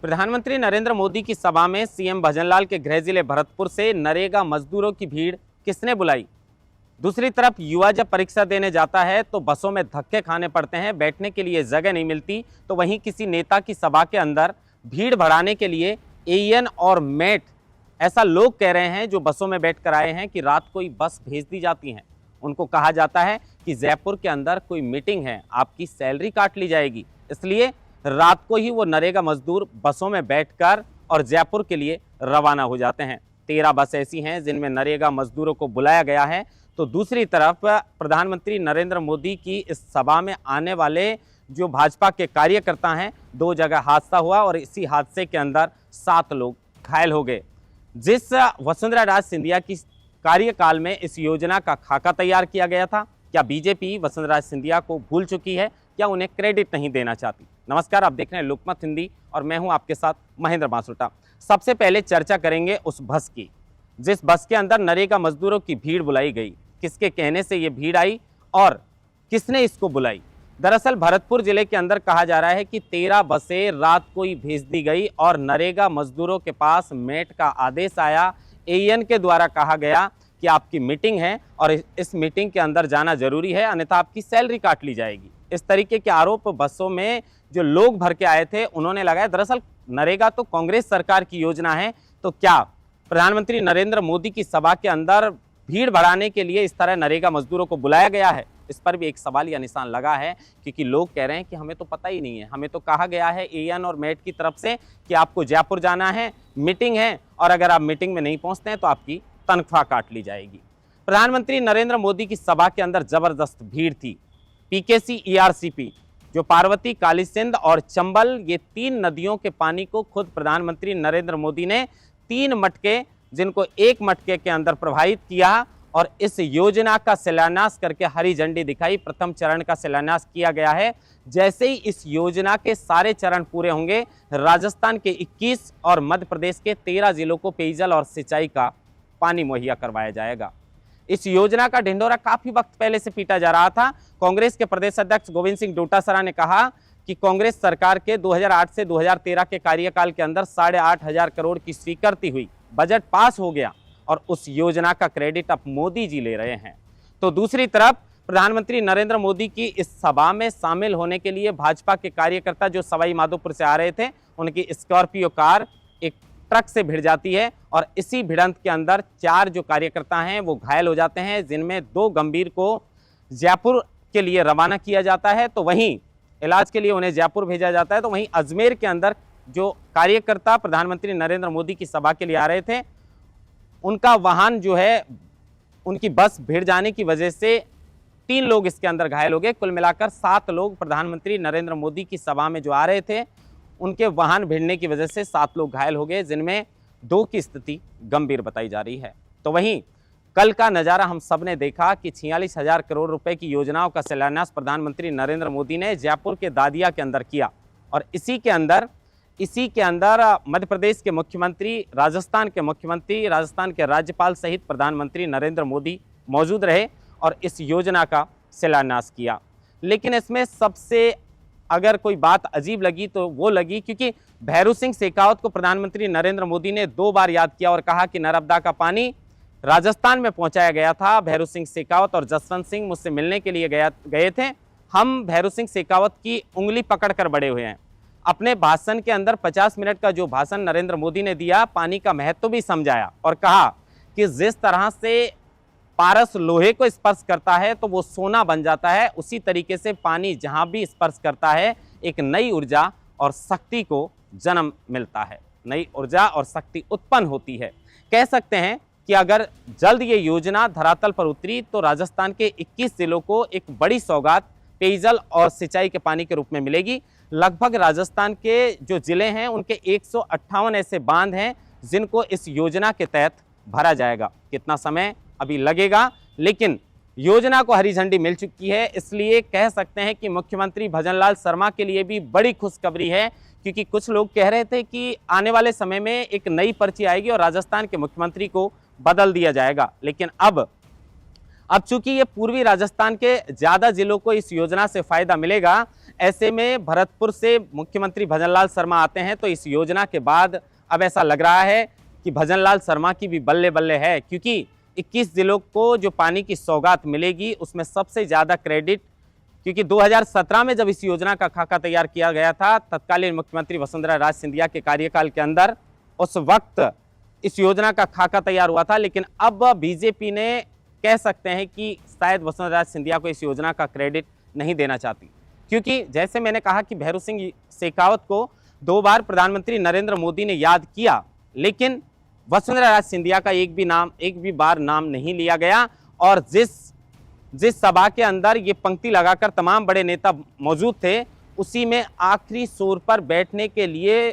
प्रधानमंत्री नरेंद्र मोदी की सभा में सीएम भजनलाल के गृह जिले भरतपुर से नरेगा मजदूरों की भीड़ किसने बुलाई। दूसरी तरफ युवा जब परीक्षा देने जाता है तो बसों में धक्के खाने पड़ते हैं, बैठने के लिए जगह नहीं मिलती, तो वहीं किसी नेता की सभा के अंदर भीड़ बढ़ाने के लिए एएन और मेट ऐसा लोग कह रहे हैं जो बसों में बैठकर आए हैं कि रात को ही बस भेज दी जाती हैं। उनको कहा जाता है कि जयपुर के अंदर कोई मीटिंग है, आपकी सैलरी काट ली जाएगी, इसलिए रात को ही वो नरेगा मजदूर बसों में बैठकर और जयपुर के लिए रवाना हो जाते हैं। 13 बस ऐसी हैं जिनमें नरेगा मजदूरों को बुलाया गया है। तो दूसरी तरफ प्रधानमंत्री नरेंद्र मोदी की इस सभा में आने वाले जो भाजपा के कार्यकर्ता हैं, 2 जगह हादसा हुआ और इसी हादसे के अंदर 7 लोग घायल हो गए। जिस वसुंधरा राज सिंधिया की कार्यकाल में इस योजना का खाका तैयार किया गया था, क्या बीजेपी वसुंधरा राज सिंधिया को भूल चुकी है, क्या उन्हें क्रेडिट नहीं देना चाहती? नमस्कार, आप देख रहे हैं लोकमत हिंदी और मैं हूं आपके साथ महेंद्र बांसुटा। सबसे पहले चर्चा करेंगे उस बस की जिस बस के अंदर नरेगा मजदूरों की भीड़ बुलाई गई। किसके कहने से ये भीड़ आई और किसने इसको बुलाई? दरअसल भरतपुर जिले के अंदर कहा जा रहा है कि 13 बसें रात को ही भेज दी गई और नरेगा मजदूरों के पास मेट का आदेश आया। एएन के द्वारा कहा गया कि आपकी मीटिंग है और इस मीटिंग के अंदर जाना जरूरी है, अन्यथा आपकी सैलरी काट ली जाएगी। इस तरीके के आरोप बसों में जो लोग भर के आए थे उन्होंने लगाया। दरअसल नरेगा तो कांग्रेस सरकार की योजना है, तो क्या प्रधानमंत्री नरेंद्र मोदी की सभा के अंदर भीड़ बढ़ाने के लिए इस तरह नरेगा मजदूरों को बुलाया गया है? इस पर भी एक सवाल या निशान लगा है, क्योंकि लोग कह रहे हैं कि हमें तो पता ही नहीं है, हमें तो कहा गया है एएन और मेट की तरफ से कि आपको जयपुर जाना है, मीटिंग है, और अगर आप मीटिंग में नहीं पहुंचते हैं तो आपकी तनख्वाह काट ली जाएगी। प्रधानमंत्री नरेंद्र मोदी की सभा के अंदर जबरदस्त भीड़ थी। पीकेसी ईआरसीपी जो पार्वती, काली सिंध और चंबल, ये 3 नदियों के पानी को खुद प्रधानमंत्री नरेंद्र मोदी ने 3 मटके, जिनको 1 मटके के अंदर प्रवाहित किया और इस योजना का शिलान्यास करके हरी झंडी दिखाई। प्रथम चरण का शिलान्यास किया गया है। जैसे ही इस योजना के सारे चरण पूरे होंगे, राजस्थान के 21 और मध्य प्रदेश के 13 जिलों को पेयजल और सिंचाई का पानी मुहैया करवाया जाएगा। इस योजना का ढिंढोरा काफी वक्त पहले से पीटा जा रहा था। कांग्रेस के प्रदेश अध्यक्ष गोविंद सिंह डोटासरा ने कहा कि कांग्रेस सरकार के 2008 से 2013 के कार्यकाल के अंदर 8,500 करोड़ की स्वीकृति हुई, बजट पास हो गया और उस योजना का क्रेडिट अब मोदी जी ले रहे हैं। तो दूसरी तरफ प्रधानमंत्री नरेंद्र मोदी की इस सभा में शामिल होने के लिए भाजपा के कार्यकर्ता जो सवाई माधोपुर से आ रहे थे, उनकी स्कॉर्पियो कार एक ट्रक से भिड़ जाती है और इसी भिड़ंत के अंदर 4 जो कार्यकर्ता हैं वो घायल हो जाते हैं, जिनमें 2 गंभीर को जयपुर के लिए रवाना किया जाता है। तो वहीं इलाज के लिए उन्हें जयपुर भेजा जाता है। तो वहीं अजमेर के अंदर जो कार्यकर्ता प्रधानमंत्री नरेंद्र मोदी की सभा के लिए आ रहे थे, उनका वाहन जो है, उनकी बस भिड़ जाने की वजह से 3 लोग इसके अंदर घायल हो गए। कुल मिलाकर 7 लोग प्रधानमंत्री नरेंद्र मोदी की सभा में जो आ रहे थे, उनके वाहन भिड़ने की वजह से 7 लोग घायल हो गए, जिनमें 2 की स्थिति गंभीर बताई जा रही है। तो वहीं कल का नज़ारा हम सब ने देखा कि 46,000 करोड़ रुपए की योजनाओं का शिलान्यास प्रधानमंत्री नरेंद्र मोदी ने जयपुर के दादिया के अंदर किया और इसी के अंदर मध्य प्रदेश के मुख्यमंत्री, राजस्थान के मुख्यमंत्री, राजस्थान के राज्यपाल सहित प्रधानमंत्री नरेंद्र मोदी मौजूद रहे और इस योजना का शिलान्यास किया। लेकिन इसमें सबसे अगर कोई बात अजीब लगी तो वो लगी क्योंकि भैरू सिंह शेखावत को प्रधानमंत्री नरेंद्र मोदी ने 2 बार याद किया और कहा कि नर्मदा का पानी राजस्थान में पहुंचाया गया था। भैरू सिंह शेखावत और जसवंत सिंह मुझसे मिलने के लिए गए थे। हम भैरू सिंह शेखावत की उंगली पकड़कर बड़े हुए हैं। अपने भाषण के अंदर 50 मिनट का जो भाषण नरेंद्र मोदी ने दिया, पानी का महत्व भी समझाया और कहा कि जिस तरह से पारस लोहे को स्पर्श करता है तो वो सोना बन जाता है, उसी तरीके से पानी जहां भी स्पर्श करता है एक नई ऊर्जा और शक्ति को जन्म मिलता है, नई ऊर्जा और शक्ति उत्पन्न होती है। कह सकते हैं कि अगर जल्द ये योजना धरातल पर उतरी तो राजस्थान के 21 जिलों को एक बड़ी सौगात पेयजल और सिंचाई के पानी के रूप में मिलेगी। लगभग राजस्थान के जो जिले हैं उनके 158 ऐसे बांध हैं जिनको इस योजना के तहत भरा जाएगा। कितना समय अभी लगेगा, लेकिन योजना को हरी झंडी मिल चुकी है। इसलिए कह सकते हैं कि मुख्यमंत्री भजनलाल शर्मा के लिए भी बड़ी खुशखबरी है, क्योंकि कुछ लोग कह रहे थे कि आने वाले समय में एक नई पर्ची आएगी और राजस्थान के मुख्यमंत्री को बदल दिया जाएगा। लेकिन अब अब चूंकि ये पूर्वी राजस्थान के ज्यादा जिलों को इस योजना से फायदा मिलेगा, ऐसे में भरतपुर से मुख्यमंत्री भजनलाल शर्मा आते हैं, तो इस योजना के बाद अब ऐसा लग रहा है कि भजनलाल शर्मा की भी बल्ले बल्ले है, क्योंकि 21 जिलों को जो पानी की सौगात मिलेगी उसमें सबसे ज्यादा क्रेडिट, क्योंकि 2017 में जब इस योजना का खाका तैयार किया गया था तत्कालीन मुख्यमंत्री वसुंधरा राज सिंधिया के कार्यकाल के अंदर, उस वक्त इस योजना का खाका तैयार हुआ था। लेकिन अब बीजेपी ने कह सकते हैं कि शायद वसुंधरा राज सिंधिया को इस योजना का क्रेडिट नहीं देना चाहती, क्योंकि जैसे मैंने कहा कि भैरू सिंह शेखावत को 2 बार प्रधानमंत्री नरेंद्र मोदी ने याद किया, लेकिन वसुंधरा राज सिंधिया का एक भी बार नाम नहीं लिया गया। और जिस सभा के अंदर ये पंक्ति लगाकर तमाम बड़े नेता मौजूद थे, उसी में आखिरी छोर पर बैठने के लिए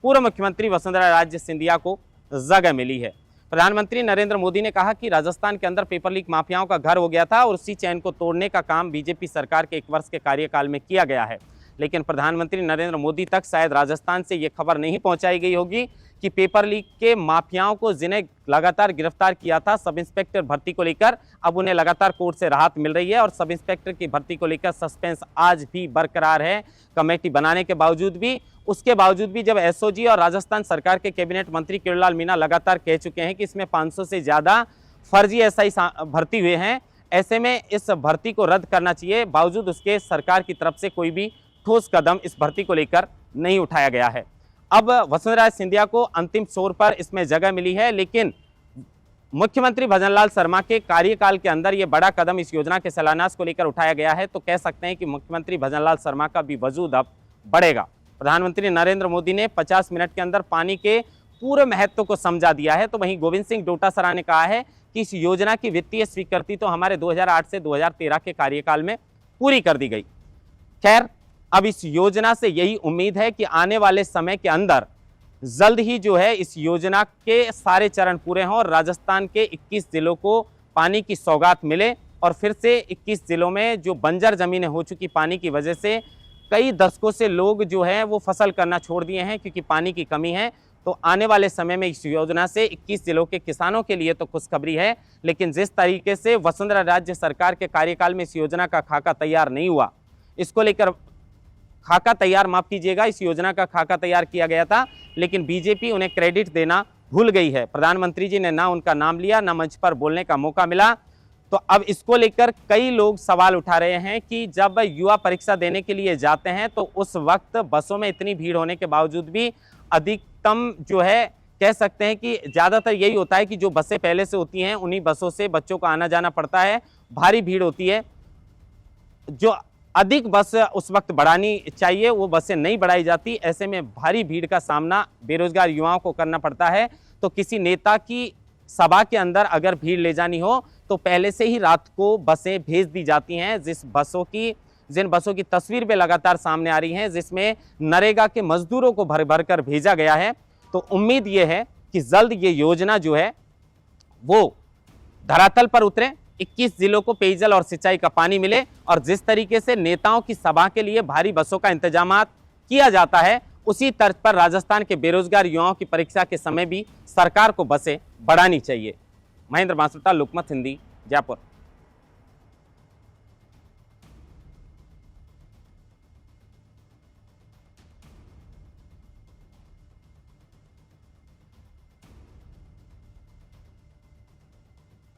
पूर्व मुख्यमंत्री वसुंधरा राज सिंधिया को जगह मिली है। प्रधानमंत्री नरेंद्र मोदी ने कहा कि राजस्थान के अंदर पेपर लीक माफियाओं का घर हो गया था और उसी चैन को तोड़ने का काम बीजेपी सरकार के 1 वर्ष के कार्यकाल में किया गया है। लेकिन प्रधानमंत्री नरेंद्र मोदी तक शायद राजस्थान से ये खबर नहीं पहुंचाई गई होगी कि पेपर लीक के माफियाओं को जिन्हें लगातार गिरफ्तार किया था सब इंस्पेक्टर भर्ती को लेकर, अब उन्हें लगातार कोर्ट से राहत मिल रही है और सब इंस्पेक्टर की भर्ती को लेकर सस्पेंस आज भी बरकरार है। कमेटी बनाने के बावजूद भी, उसके बावजूद भी जब एसओजी और राजस्थान सरकार के कैबिनेट मंत्री किरोड़ीलाल मीणा लगातार कह चुके हैं कि इसमें 500 से ज्यादा फर्जी एसआई भर्ती हुए हैं, ऐसे में इस भर्ती को रद्द करना चाहिए। बावजूद उसके सरकार की तरफ से कोई भी ठोस कदम इस भर्ती को लेकर नहीं उठाया गया है। अब वसुंधरा राज सिंधिया को अंतिम छोर पर इसमें जगह मिली है, लेकिन मुख्यमंत्री भजनलाल शर्मा के कार्यकाल के अंदर यह बड़ा कदम इस योजना के शिलान्यास को लेकर उठाया गया है, तो कह सकते हैं कि मुख्यमंत्री भजनलाल शर्मा का भी वजूद अब बढ़ेगा। प्रधानमंत्री नरेंद्र मोदी ने 50 मिनट के अंदर पानी के पूरे महत्व को समझा दिया है, तो वहीं गोविंद सिंह डोटासरा ने कहा है कि इस योजना की वित्तीय स्वीकृति तो हमारे 2008 से 2013 के कार्यकाल में पूरी कर दी गई। खैर, अब इस योजना से यही उम्मीद है कि आने वाले समय के अंदर जल्द ही जो है इस योजना के सारे चरण पूरे हों और राजस्थान के 21 जिलों को पानी की सौगात मिले और फिर से 21 जिलों में जो बंजर जमीनें हो चुकी पानी की वजह से, कई दशकों से लोग जो है वो फसल करना छोड़ दिए हैं क्योंकि पानी की कमी है, तो आने वाले समय में इस योजना से 21 जिलों के किसानों के लिए तो खुशखबरी है। लेकिन जिस तरीके से वसुंधरा राज्य सरकार के कार्यकाल में इस योजना का खाका तैयार नहीं हुआ, इसको लेकर खाका तैयार, माफ कीजिएगा, इस योजना का खाका तैयार किया गया था, लेकिन बीजेपी उन्हें क्रेडिट देना भूल गई है। प्रधानमंत्री जी ने ना उनका नाम लिया, ना मंच पर बोलने का मौका मिला। तो अब इसको लेकर कई लोग सवाल उठा रहे हैं कि जब युवा परीक्षा देने के लिए जाते हैं तो उस वक्त बसों में इतनी भीड़ होने के बावजूद भी अधिकतम जो है, कह सकते हैं कि ज़्यादातर यही होता है कि जो बसें पहले से होती हैं उन्हीं बसों से बच्चों को आना जाना पड़ता है, भारी भीड़ होती है। जो अधिक बस उस वक्त बढ़ानी चाहिए वो बसें नहीं बढ़ाई जाती, ऐसे में भारी भीड़ का सामना बेरोजगार युवाओं को करना पड़ता है। तो किसी नेता की सभा के अंदर अगर भीड़ ले जानी हो तो पहले से ही रात को बसें भेज दी जाती हैं, जिन बसों की तस्वीर भी लगातार सामने आ रही हैं, जिसमें नरेगा के मजदूरों को भर भर कर भेजा गया है। तो उम्मीद ये है कि जल्द ये योजना जो है वो धरातल पर उतरे, 21 जिलों को पेयजल और सिंचाई का पानी मिले और जिस तरीके से नेताओं की सभा के लिए भारी बसों का इंतजाम किया जाता है, उसी तर्ज पर राजस्थान के बेरोजगार युवाओं की परीक्षा के समय भी सरकार को बसें बढ़ानी चाहिए। महेंद्र बांसुटा, लोकमत हिंदी, जयपुर।